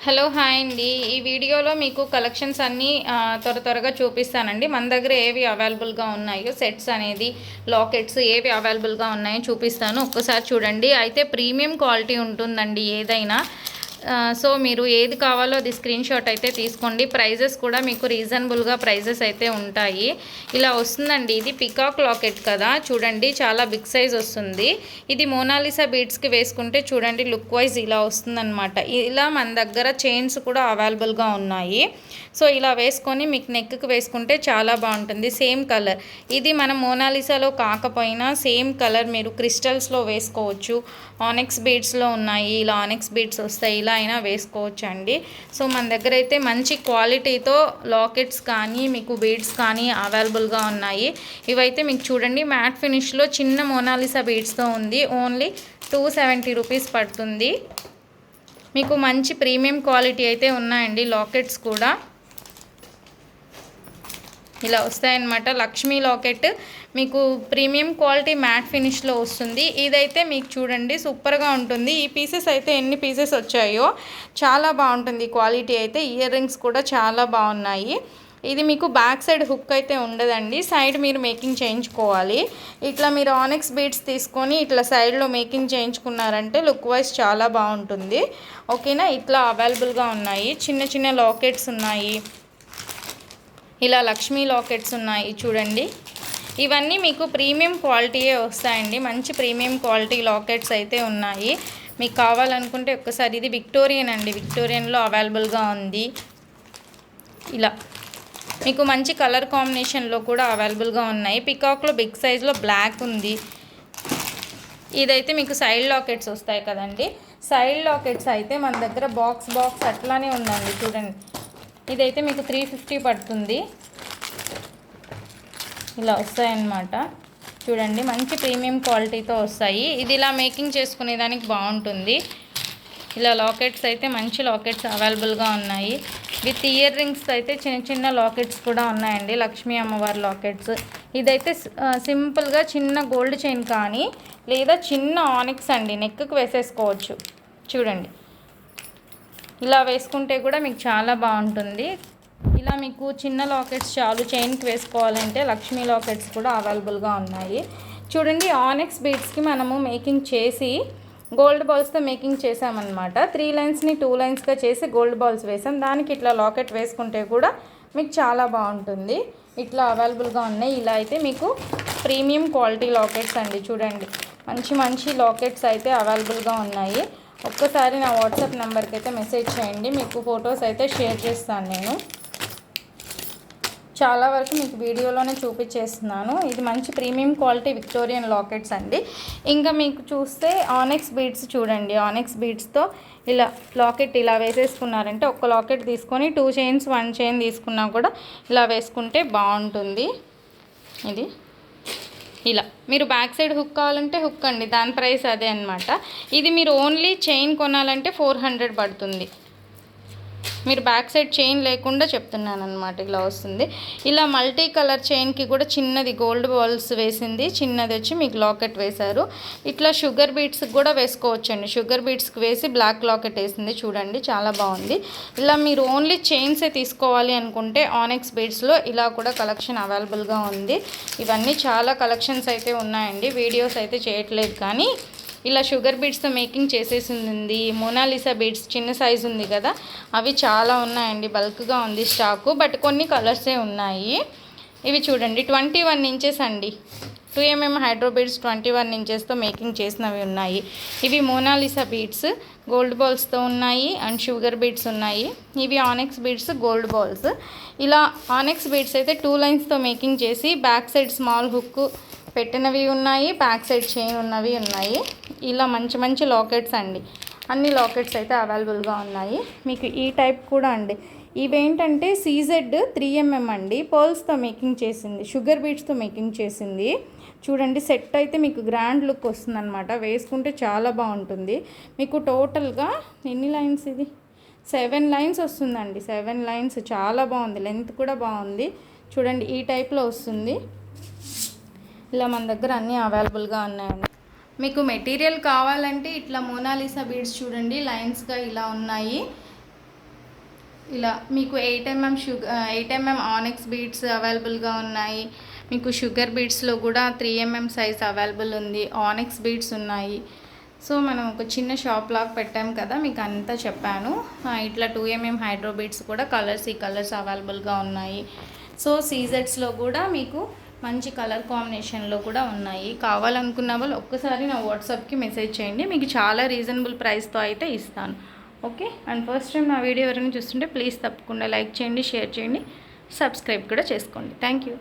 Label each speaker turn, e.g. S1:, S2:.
S1: Hello hi అండి. ఈ వీడియోలో మీకు కలెక్షన్స్ అన్నీ త్వరగా చూపిస్తానండి. మన దగ్గర ఏవి అవైలబుల్గా ఉన్నాయో సెట్స్ అనేది లాకెట్స్ ఏవి అవైలబుల్గా ఉన్నాయో చూపిస్తాను. ఒక్కసారి చూడండి. అయితే ప్రీమియం క్వాలిటీ ఉంటుందండి ఏదైనా. సో మీరు ఏది కావాలో అది స్క్రీన్ షాట్ అయితే తీసుకోండి. ప్రైజెస్ కూడా మీకు రీజనబుల్గా ప్రైజెస్ అయితే ఉంటాయి. ఇలా వస్తుందండి. ఇది పికాక్ లాకెట్ కదా, చూడండి చాలా బిగ్ సైజ్ వస్తుంది. ఇది మోనాలిసా బీడ్స్కి వేసుకుంటే చూడండి లుక్ వైజ్ ఇలా వస్తుందన్నమాట. ఇలా మన దగ్గర చైన్స్ కూడా అవైలబుల్గా ఉన్నాయి. సో ఇలా వేసుకొని మీకు నెక్కి వేసుకుంటే చాలా బాగుంటుంది. సేమ్ కలర్ ఇది మనం మోనాలిసాలో కాకపోయినా సేమ్ కలర్ మీరు క్రిస్టల్స్లో వేసుకోవచ్చు. ఆనెక్స్ బీడ్స్లో ఉన్నాయి, ఇలా ఆనెక్స్ బీడ్స్ వస్తాయి, ఇలా అయినా వేసుకోవచ్చు అండి. సో మన దగ్గర అయితే మంచి క్వాలిటీతో లాకెట్స్ కానీ మీకు బీడ్స్ కానీ అవైలబుల్గా ఉన్నాయి. ఇవైతే మీకు చూడండి మ్యాట్ ఫినిష్లో చిన్న మోనాలిసా బీడ్స్తో ఉంది. ఓన్లీ 270 రూపీస్ పడుతుంది. మీకు మంచి ప్రీమియం క్వాలిటీ అయితే ఉన్నాయండి లాకెట్స్ కూడా. ఇలా వస్తాయన్నమాట. లక్ష్మీ లాకెట్ మీకు ప్రీమియం క్వాలిటీ మ్యాట్ ఫినిష్లో వస్తుంది. ఇదైతే మీకు చూడండి సూపర్గా ఉంటుంది. ఈ పీసెస్ అయితే ఎన్ని పీసెస్ వచ్చాయో చాలా బాగుంటుంది క్వాలిటీ అయితే. ఇయర్ రింగ్స్ కూడా చాలా బాగున్నాయి. ఇది మీకు బ్యాక్ సైడ్ హుక్ అయితే ఉండదండి, సైడ్ మీరు మేకింగ్ చేయించుకోవాలి. ఇట్లా మీరు ఆనెక్స్ బీడ్స్ తీసుకొని ఇట్లా సైడ్లో మేకింగ్ చేయించుకున్నారంటే లుక్ వైజ్ చాలా బాగుంటుంది. ఓకేనా. ఇట్లా అవైలబుల్గా ఉన్నాయి. చిన్న చిన్న లాకెట్స్ ఉన్నాయి, ఇలా లక్ష్మీ లాకెట్స్ ఉన్నాయి చూడండి. ఇవన్నీ మీకు ప్రీమియం క్వాలిటీయే వస్తాయండి. మంచి ప్రీమియం క్వాలిటీ లాకెట్స్ అయితే ఉన్నాయి. మీకు కావాలనుకుంటే ఒక్కసారి ఇది విక్టోరియన్ అండి, విక్టోరియన్లో అవైలబుల్గా ఉంది. ఇలా మీకు మంచి కలర్ కాంబినేషన్లో కూడా అవైలబుల్గా ఉన్నాయి. పికాక్లో బిగ్ సైజ్లో బ్లాక్ ఉంది. ఇదైతే మీకు సైడ్ లాకెట్స్ వస్తాయి కదండి. సైడ్ లాకెట్స్ అయితే మన దగ్గర బాక్స్ అట్లానే ఉందండి చూడండి. ఇదైతే మీకు 350 పడుతుంది. ఇలా వస్తాయన్నమాట చూడండి. మంచి ప్రీమియం క్వాలిటీతో వస్తాయి. ఇది ఇలా మేకింగ్ చేసుకునేదానికి బాగుంటుంది. ఇలా లాకెట్స్ అయితే మంచి లాకెట్స్ అవైలబుల్గా ఉన్నాయి. విత్ ఇయర్ రింగ్స్ అయితే చిన్న చిన్న లాకెట్స్ కూడా ఉన్నాయండి, లక్ష్మీ అమ్మవారి లాకెట్స్. ఇదైతే సింపుల్గా చిన్న గోల్డ్ చైన్ కానీ లేదా చిన్న ఆనిక్స్ అండి, నెక్కి వేసేసుకోవచ్చు చూడండి. ఇలా వేసుకుంటే కూడా మీకు చాలా బాగుంటుంది. ఇలా మీకు చిన్న లాకెట్స్ చాలు చైన్కి వేసుకోవాలంటే లక్ష్మీ లాకెట్స్ కూడా అవైలబుల్గా ఉన్నాయి చూడండి. ఆనెక్స్ బీడ్స్కి మనము మేకింగ్ చేసి గోల్డ్ బాల్స్తో మేకింగ్ చేసామన్నమాట. 3 లైన్స్ని 2 లైన్స్గా చేసి గోల్డ్ బాల్స్ వేసాం. దానికి ఇట్లా లాకెట్ వేసుకుంటే కూడా మీకు చాలా బాగుంటుంది. ఇట్లా అవైలబుల్గా ఉన్నాయి. ఇలా అయితే మీకు ప్రీమియం క్వాలిటీ లాకెట్స్ అండి చూడండి. మంచి లాకెట్స్ అయితే అవైలబుల్గా ఉన్నాయి. ఒక్కసారి నా వాట్సాప్ నెంబర్కి అయితే మెసేజ్ చేయండి, మీకు ఫొటోస్ అయితే షేర్ చేస్తాను. నేను చాలా వరకు మీకు వీడియోలోనే చూపించేస్తున్నాను. ఇది మంచి ప్రీమియం క్వాలిటీ విక్టోరియన్ లాకెట్స్ అండి. ఇంకా మీకు చూస్తే ఆనెక్స్ బీడ్స్ చూడండి. ఆనెక్స్ బీడ్స్తో ఇలా లాకెట్ ఇలా వేసేసుకున్నారంటే ఒక్క లాకెట్ తీసుకొని 2 చైన్స్ 1 చైన్ తీసుకున్నా కూడా ఇలా వేసుకుంటే బాగుంటుంది. ఇది ఇలా మీరు బ్యాక్ సైడ్ హుక్ కావాలంటే హుక్ అండి, దాని ప్రైస్ అదే అనమాట. ఇది మీరు ఓన్లీ చైన్ కొనాలంటే 400 పడుతుంది. మీరు బ్యాక్ సైడ్ చైన్ లేకుండా చెప్తున్నాను అనమాట. ఇలా వస్తుంది. ఇలా మల్టీ కలర్ చైన్కి కూడా చిన్నది గోల్డ్ బాల్స్ వేసింది, చిన్నది వచ్చి మీకు లాకెట్ వేశారు. ఇట్లా షుగర్ బీట్స్కి కూడా వేసుకోవచ్చండి. షుగర్ బీట్స్కి వేసి బ్లాక్ లాకెట్ వేసింది చూడండి, చాలా బాగుంది. ఇలా మీరు ఓన్లీ చైన్సే తీసుకోవాలి అనుకుంటే ఆనెక్స్ బీడ్స్లో ఇలా కూడా కలెక్షన్ అవైలబుల్గా ఉంది. ఇవన్నీ చాలా కలెక్షన్స్ అయితే ఉన్నాయండి, వీడియోస్ అయితే చేయట్లేదు. కానీ ఇలా షుగర్ బీడ్స్తో మేకింగ్ చేసేసింది. మోనాలిసా బీడ్స్ చిన్న సైజు ఉంది కదా, అవి చాలా ఉన్నాయండి, బల్క్గా ఉంది స్టాకు. బట్ కొన్ని కలర్సే ఉన్నాయి. ఇవి చూడండి 21 ఇంచెస్ అండి, 2mm హైడ్రో బీడ్స్ 21 ఇంచెస్తో మేకింగ్ చేసినవి ఉన్నాయి. ఇవి మోనాలిసా బీడ్స్ గోల్డ్ బాల్స్తో ఉన్నాయి అండ్ షుగర్ బీడ్స్ ఉన్నాయి. ఇవి ఆనెక్స్ బీడ్స్ గోల్డ్ బాల్స్. ఇలా ఆనెక్స్ బీడ్స్ అయితే 2 లైన్స్తో మేకింగ్ చేసి బ్యాక్ సైడ్ స్మాల్ హుక్ పెట్టినవి ఉన్నాయి, బ్యాక్ సైడ్ చైన్ ఉన్నవి ఉన్నాయి. ఇలా మంచి లాకెట్స్ అండి. అన్ని లాకెట్స్ అయితే అవైలబుల్గా ఉన్నాయి. మీకు ఈ టైప్ కూడా అండి. ఇవేంటంటే CZ 3mm అండి, పర్ల్స్తో మేకింగ్ చేసింది, షుగర్ బీడ్స్తో మేకింగ్ చేసింది చూడండి. సెట్ అయితే మీకు గ్రాండ్ లుక్ వస్తుందన్నమాట, వేసుకుంటే చాలా బాగుంటుంది. మీకు టోటల్గా ఎన్ని లైన్స్, ఇది 7 లైన్స్ వస్తుందండి. 7 లైన్స్ చాలా బాగుంది, లెంత్ కూడా బాగుంది చూడండి. ఈ టైప్లో వస్తుంది. ఇలా మన దగ్గర అన్నీ అవైలబుల్గా ఉన్నాయండి. మీకు మెటీరియల్ కావాలంటే ఇట్లా మోనాలిసా బీడ్స్ చూడండి లైన్స్గా ఇలా ఉన్నాయి. ఇలా మీకు 8mm ఆనెక్స్ బీడ్స్ అవైలబుల్గా ఉన్నాయి. మీకు షుగర్ బీడ్స్లో కూడా 3mm సైజ్ అవైలబుల్ ఉంది. ఆనెక్స్ బీడ్స్ ఉన్నాయి. సో మనం ఒక చిన్న షాప్ లాగా పెట్టాం కదా, మీకు అంతా చెప్పాను. ఇట్లా 2mm హైడ్రో బీడ్స్ కూడా ఈ కలర్స్ అవైలబుల్గా ఉన్నాయి. సో సీజెట్స్లో కూడా మీకు మంచి కలర్ కాంబినేషన్లో కూడా ఉన్నాయి. కావాలనుకున్న వాళ్ళు ఒక్కసారి నా వాట్సాప్కి మెసేజ్ చేయండి, మీకు చాలా రీజనబుల్ ప్రైస్తో అయితే ఇస్తాను. ఓకే. అండ్ ఫస్ట్ టైం నా వీడియో ఎవరైనా చూస్తుంటే ప్లీజ్ తప్పకుండా లైక్ చేయండి, షేర్ చేయండి, సబ్స్క్రైబ్ కూడా చేసుకోండి. Thank you.